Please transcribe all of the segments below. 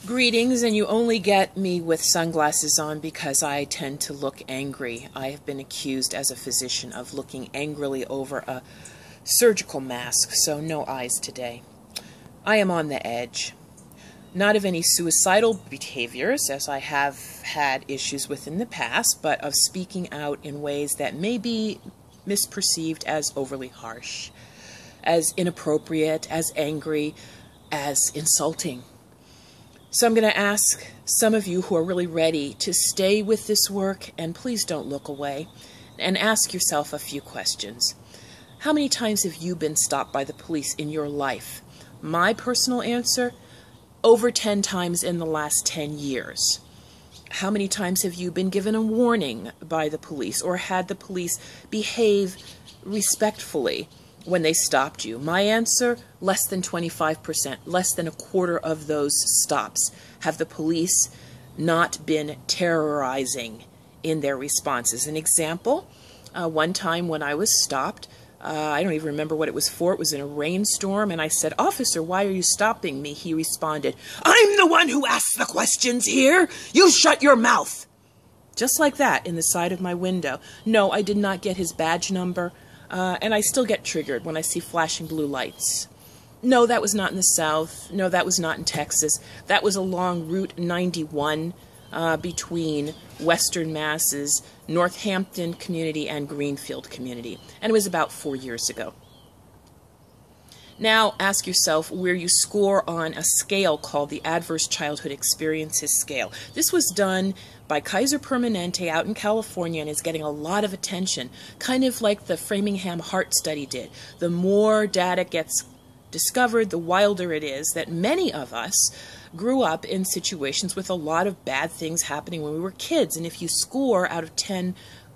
Greetings, and you only get me with sunglasses on because I tend to look angry. I have been accused as a physician of looking angrily over a surgical mask, so no eyes today. I am on the edge. Not of any suicidal behaviors, as I have had issues with in the past, but of speaking out in ways that may be misperceived as overly harsh, as inappropriate, as angry, as insulting. So I'm going to ask some of you who are really ready to stay with this work, and please don't look away, and ask yourself a few questions. How many times have you been stopped by the police in your life? My personal answer, over 10 times in the last 10 years. How many times have you been given a warning by the police or had the police behave respectfully when they stopped you? My answer, less than 25%, less than a quarter of those stops have the police not been terrorizing in their responses. An example, one time when I was stopped, I don't even remember what it was for. It was in a rainstorm, and I said, "Officer, why are you stopping me?" He responded, "I'm the one who asks the questions here. You shut your mouth." Just like that, in the side of my window. No, I did not get his badge number. And I still get triggered when I see flashing blue lights. No, that was not in the South. No, that was not in Texas. That was along Route 91 between Western Mass's Northampton community and Greenfield community. And it was about 4 years ago. Now ask yourself where you score on a scale called the Adverse Childhood Experiences Scale. This was done by Kaiser Permanente out in California and is getting a lot of attention, kind of like the Framingham Heart Study did. The more data gets discovered, the wilder it is that many of us grew up in situations with a lot of bad things happening when we were kids. And if you score out of 10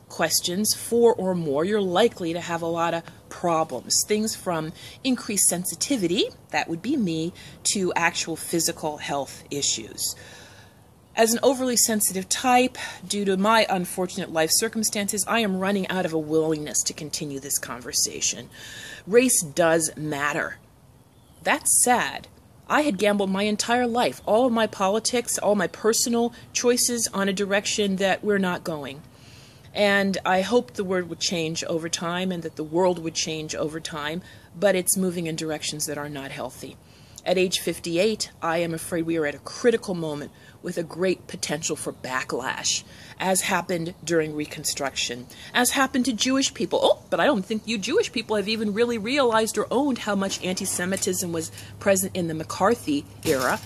questions, 4 or more, you're likely to have a lot of problems. Things from increased sensitivity, that would be me, to actual physical health issues. As an overly sensitive type, due to my unfortunate life circumstances, I am running out of a willingness to continue this conversation. Race does matter. That's sad. I had gambled my entire life, all of my politics, all my personal choices on a direction that we're not going. And I hoped the word would change over time and that the world would change over time, but it's moving in directions that are not healthy. At age 58, I am afraid we are at a critical moment with a great potential for backlash, as happened during Reconstruction, as happened to Jewish people. Oh, but I don't think you Jewish people have even really realized or owned how much anti-Semitism was present in the McCarthy era.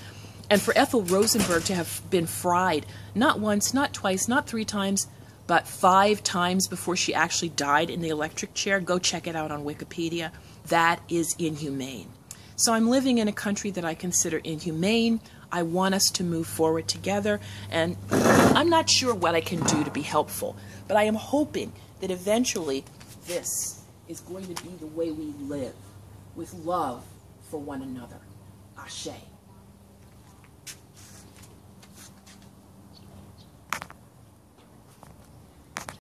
And for Ethel Rosenberg to have been fried, not once, not twice, not 3 times, but 5 times before she actually died in the electric chair. Go check it out on Wikipedia. That is inhumane. So I'm living in a country that I consider inhumane. I want us to move forward together, and I'm not sure what I can do to be helpful, but I am hoping that eventually this is going to be the way we live, with love for one another. Ashe.